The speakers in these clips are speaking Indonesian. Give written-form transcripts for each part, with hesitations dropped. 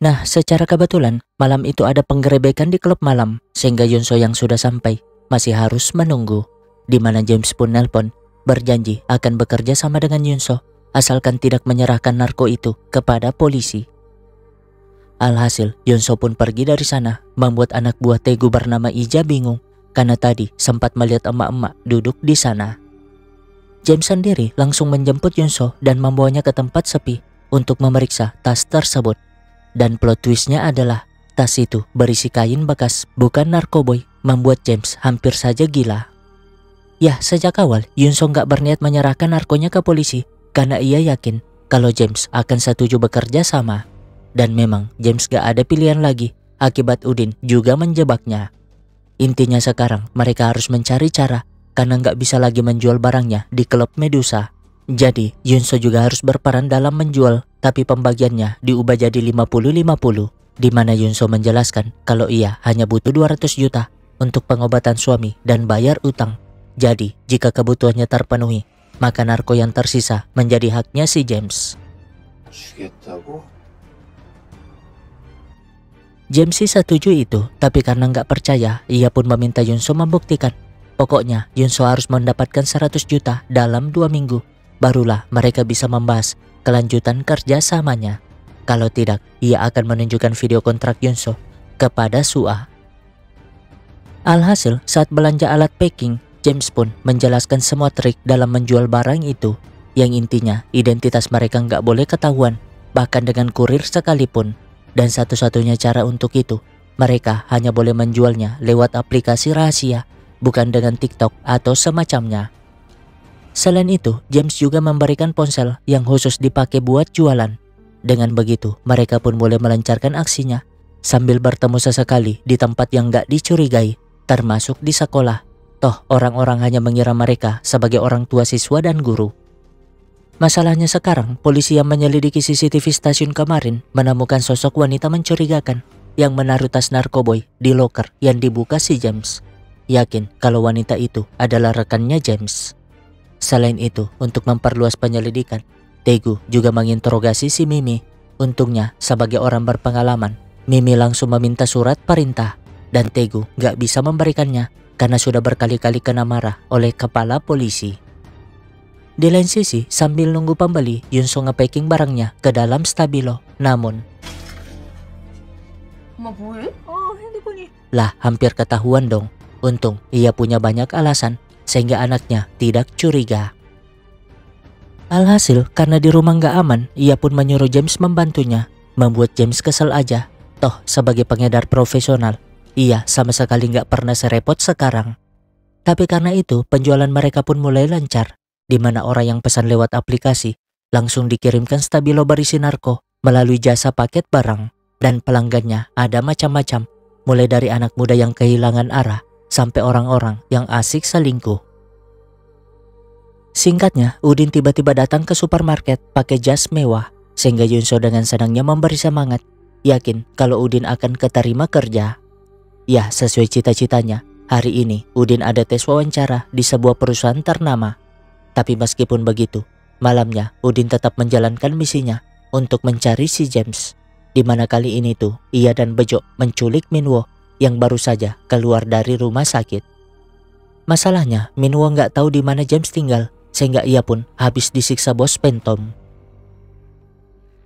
Nah, secara kebetulan malam itu ada penggerebekan di klub malam, sehingga Yunso yang sudah sampai masih harus menunggu. Di mana James pun nelpon, berjanji akan bekerja sama dengan Yunso asalkan tidak menyerahkan narko itu kepada polisi. Alhasil, Yunso pun pergi dari sana, membuat anak buah Tegu bernama Ija bingung karena tadi sempat melihat emak-emak duduk di sana. James sendiri langsung menjemput Yunso dan membawanya ke tempat sepi untuk memeriksa tas tersebut. Dan plot twistnya adalah tas itu berisi kain bekas, bukan narkoboy, membuat James hampir saja gila. Ya, sejak awal Yunso nggak berniat menyerahkan narkonya ke polisi karena ia yakin kalau James akan setuju bekerja sama. Dan memang James gak ada pilihan lagi akibat Udin juga menjebaknya. Intinya sekarang mereka harus mencari cara karena nggak bisa lagi menjual barangnya di klub Medusa. Jadi Yunso juga harus berperan dalam menjual, tapi pembagiannya diubah jadi 50-50, di mana Yunso menjelaskan kalau ia hanya butuh 200 juta untuk pengobatan suami dan bayar utang. Jadi jika kebutuhannya terpenuhi, maka narko yang tersisa menjadi haknya si James. James sih setuju itu, tapi karena nggak percaya, ia pun meminta Yunso membuktikan. Pokoknya Yunso harus mendapatkan 100 juta dalam 2 minggu. Barulah mereka bisa membahas kelanjutan kerjasamanya. Kalau tidak, ia akan menunjukkan video kontrak Yunso kepada Sua. Alhasil, saat belanja alat packing, James pun menjelaskan semua trik dalam menjual barang itu. Yang intinya, identitas mereka nggak boleh ketahuan, bahkan dengan kurir sekalipun. Dan satu-satunya cara untuk itu, mereka hanya boleh menjualnya lewat aplikasi rahasia, bukan dengan TikTok atau semacamnya. Selain itu, James juga memberikan ponsel yang khusus dipakai buat jualan. Dengan begitu, mereka pun boleh melancarkan aksinya sambil bertemu sesekali di tempat yang gak dicurigai, termasuk di sekolah. Toh, orang-orang hanya mengira mereka sebagai orang tua siswa dan guru. Masalahnya sekarang, polisi yang menyelidiki CCTV stasiun kemarin menemukan sosok wanita mencurigakan yang menaruh tas narkoboy di loker yang dibuka si James. Yakin kalau wanita itu adalah rekannya James. Selain itu, untuk memperluas penyelidikan, Tegu juga menginterogasi si Mimi. Untungnya, sebagai orang berpengalaman, Mimi langsung meminta surat perintah, dan Tegu gak bisa memberikannya karena sudah berkali-kali kena marah oleh kepala polisi. Di lain sisi, sambil nunggu pembeli, Yunso nge-packing barangnya ke dalam stabilo. Namun, lah hampir ketahuan dong. Untung ia punya banyak alasan sehingga anaknya tidak curiga. Alhasil, karena di rumah nggak aman, ia pun menyuruh James membantunya. Membuat James kesel aja. Toh, sebagai pengedar profesional, ia sama sekali nggak pernah serepot sekarang. Tapi karena itu, penjualan mereka pun mulai lancar, di mana orang yang pesan lewat aplikasi langsung dikirimkan stabilo berisi narko melalui jasa paket barang. Dan pelanggannya ada macam-macam, mulai dari anak muda yang kehilangan arah, sampai orang-orang yang asik selingkuh. Singkatnya, Udin tiba-tiba datang ke supermarket pakai jas mewah, sehingga Yunso dengan senangnya memberi semangat, yakin kalau Udin akan keterima kerja. Ya, sesuai cita-citanya, hari ini Udin ada tes wawancara di sebuah perusahaan ternama. Tapi meskipun begitu, malamnya Udin tetap menjalankan misinya untuk mencari si James. Di mana kali ini tuh, ia dan Bejo menculik Minwo yang baru saja keluar dari rumah sakit. Masalahnya, Minwo nggak tahu di mana James tinggal, sehingga ia pun habis disiksa bos Pentom.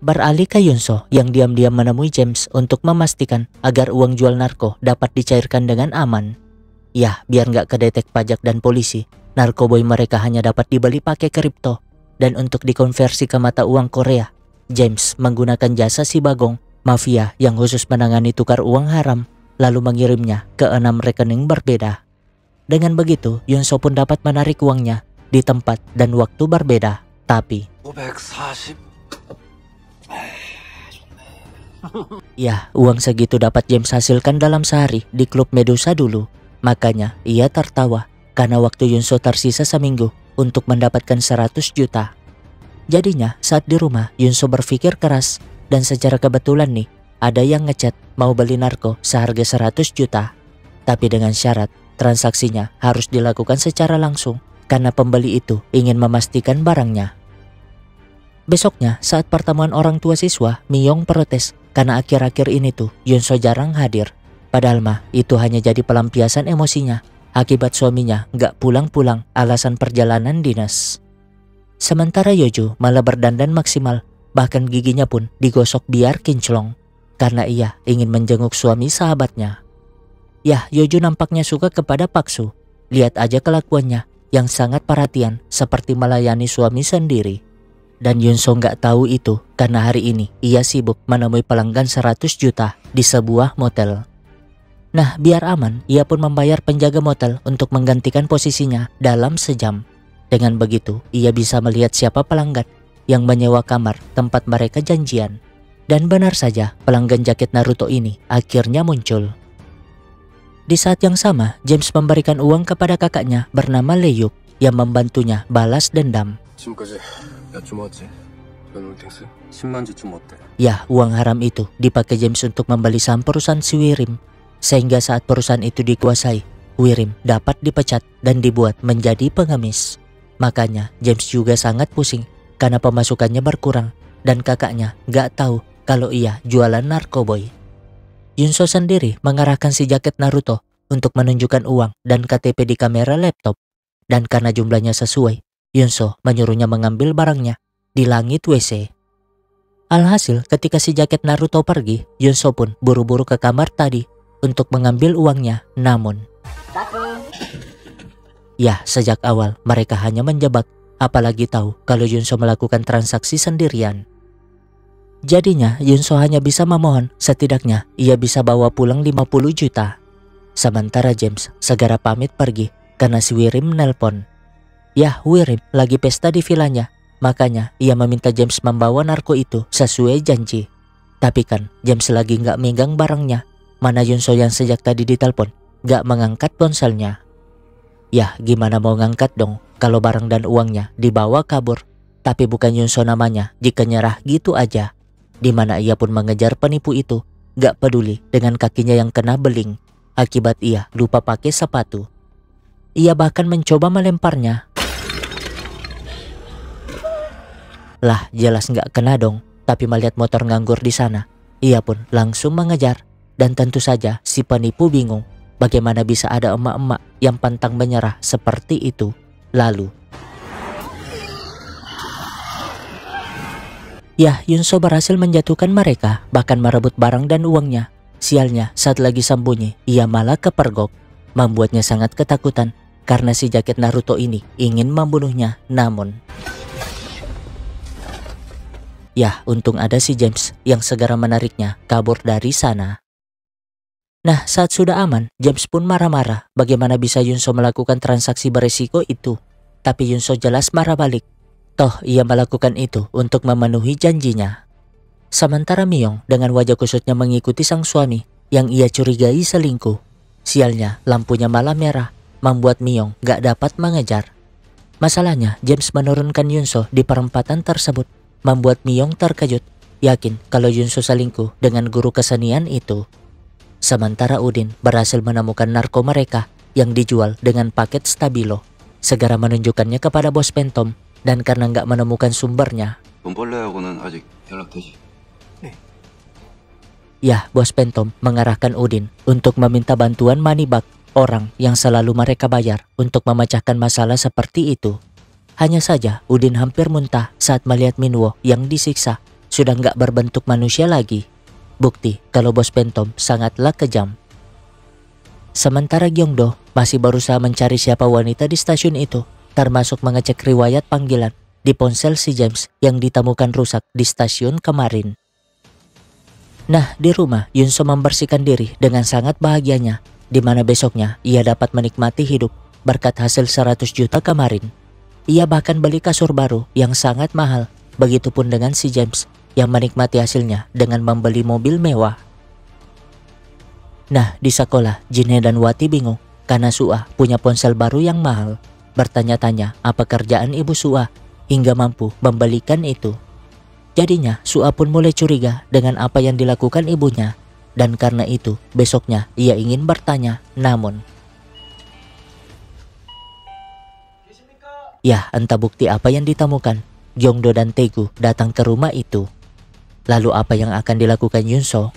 Beralih ke Yunso yang diam-diam menemui James untuk memastikan agar uang jual narko dapat dicairkan dengan aman. Ya, biar nggak kedetek pajak dan polisi, narkoboy mereka hanya dapat dibeli pakai kripto. Dan untuk dikonversi ke mata uang Korea, James menggunakan jasa si Bagong, mafia yang khusus menangani tukar uang haram, lalu mengirimnya ke 6 rekening berbeda. Dengan begitu, Yunso pun dapat menarik uangnya di tempat dan waktu berbeda. Tapi, ya, uang segitu dapat James hasilkan dalam sehari di klub Medusa dulu. Makanya ia tertawa karena waktu Yunso tersisa seminggu untuk mendapatkan 100 juta. Jadinya saat di rumah, Yunso berpikir keras, dan secara kebetulan nih, ada yang ngechat mau beli narko seharga 100 juta. Tapi dengan syarat, transaksinya harus dilakukan secara langsung karena pembeli itu ingin memastikan barangnya. Besoknya, saat pertemuan orang tua siswa, Miyong protes karena akhir-akhir ini tuh Yunso jarang hadir. Padahal mah itu hanya jadi pelampiasan emosinya akibat suaminya gak pulang-pulang alasan perjalanan dinas. Sementara Yoju malah berdandan maksimal, bahkan giginya pun digosok biar kinclong karena ia ingin menjenguk suami sahabatnya. Yah, Yoju nampaknya suka kepada Paksu. Lihat aja kelakuannya yang sangat perhatian seperti melayani suami sendiri. Dan Yunso nggak tahu itu karena hari ini ia sibuk menemui pelanggan 100 juta di sebuah motel. Nah, biar aman, ia pun membayar penjaga motel untuk menggantikan posisinya dalam sejam. Dengan begitu, ia bisa melihat siapa pelanggan yang menyewa kamar tempat mereka janjian. Dan benar saja, pelanggan jaket Naruto ini akhirnya muncul. Di saat yang sama, James memberikan uang kepada kakaknya bernama Leyuk yang membantunya balas dendam. Ya, uang haram itu dipakai James untuk membeli saham perusahaan si Wirim. Sehingga saat perusahaan itu dikuasai, Wirim dapat dipecat dan dibuat menjadi pengemis. Makanya James juga sangat pusing karena pemasukannya berkurang dan kakaknya gak tahu kalau ia jualan narkoboy. Yunso sendiri mengarahkan si jaket Naruto untuk menunjukkan uang dan KTP di kamera laptop. Dan karena jumlahnya sesuai, Yunso menyuruhnya mengambil barangnya di langit WC. Alhasil ketika si jaket Naruto pergi, Yunso pun buru-buru ke kamar tadi untuk mengambil uangnya. Namun ya, sejak awal mereka hanya menjebak, apalagi tahu kalau Yunso melakukan transaksi sendirian. Jadinya Yunso hanya bisa memohon setidaknya ia bisa bawa pulang 50 juta. Sementara James segera pamit pergi karena si Wirim nelpon. Ya, Wirim lagi pesta di vilanya, makanya ia meminta James membawa narko itu sesuai janji. Tapi kan James lagi nggak megang barangnya, mana Yunso yang sejak tadi ditelepon gak mengangkat ponselnya. Ya, gimana mau ngangkat dong kalau barang dan uangnya dibawa kabur. Tapi bukan Yunso namanya jika nyerah gitu aja. Dimana ia pun mengejar penipu itu, gak peduli dengan kakinya yang kena beling akibat ia lupa pakai sepatu. Ia bahkan mencoba melemparnya. Lah, jelas gak kena dong. Tapi melihat motor nganggur di sana, ia pun langsung mengejar. Dan tentu saja si penipu bingung bagaimana bisa ada emak-emak yang pantang menyerah seperti itu. Lalu ya, Yunso berhasil menjatuhkan mereka, bahkan merebut barang dan uangnya. Sialnya, saat lagi sembunyi, ia malah kepergok, membuatnya sangat ketakutan karena si jaket Naruto ini ingin membunuhnya. Namun ya, untung ada si James yang segera menariknya kabur dari sana. Nah, saat sudah aman, James pun marah-marah bagaimana bisa Yunso melakukan transaksi beresiko itu. Tapi Yunso jelas marah balik. Toh ia melakukan itu untuk memenuhi janjinya. Sementara Miyong dengan wajah kusutnya mengikuti sang suami yang ia curigai selingkuh. Sialnya, lampunya malah merah, membuat Miyong gak dapat mengejar. Masalahnya, James menurunkan Yunso di perempatan tersebut, membuat Miyong terkejut, yakin kalau Yunso selingkuh dengan guru kesenian itu. Sementara Udin berhasil menemukan narko mereka yang dijual dengan paket stabilo. Segera menunjukkannya kepada bos Pentom. Dan karena nggak menemukan sumbernya, ya, bos Pentom mengarahkan Udin untuk meminta bantuan Manibak, orang yang selalu mereka bayar untuk memecahkan masalah seperti itu. Hanya saja Udin hampir muntah saat melihat Minwo yang disiksa sudah nggak berbentuk manusia lagi. Bukti kalau bos Pentom sangatlah kejam. Sementara Gyeongdo masih berusaha mencari siapa wanita di stasiun itu, termasuk mengecek riwayat panggilan di ponsel si James yang ditemukan rusak di stasiun kemarin. Nah, di rumah Yunso membersihkan diri dengan sangat bahagianya, di mana besoknya ia dapat menikmati hidup berkat hasil 100 juta kemarin. Ia bahkan beli kasur baru yang sangat mahal, begitupun dengan si James yang menikmati hasilnya dengan membeli mobil mewah. Nah, di sekolah Jinhe dan Wati bingung karena Suah punya ponsel baru yang mahal. Bertanya-tanya apa kerjaan ibu Suah hingga mampu membelikan itu. Jadinya Suah pun mulai curiga dengan apa yang dilakukan ibunya. Dan karena itu besoknya ia ingin bertanya, namun ya, entah bukti apa yang ditemukan. Gyeongdo dan Taegu datang ke rumah itu. Lalu apa yang akan dilakukan Yunso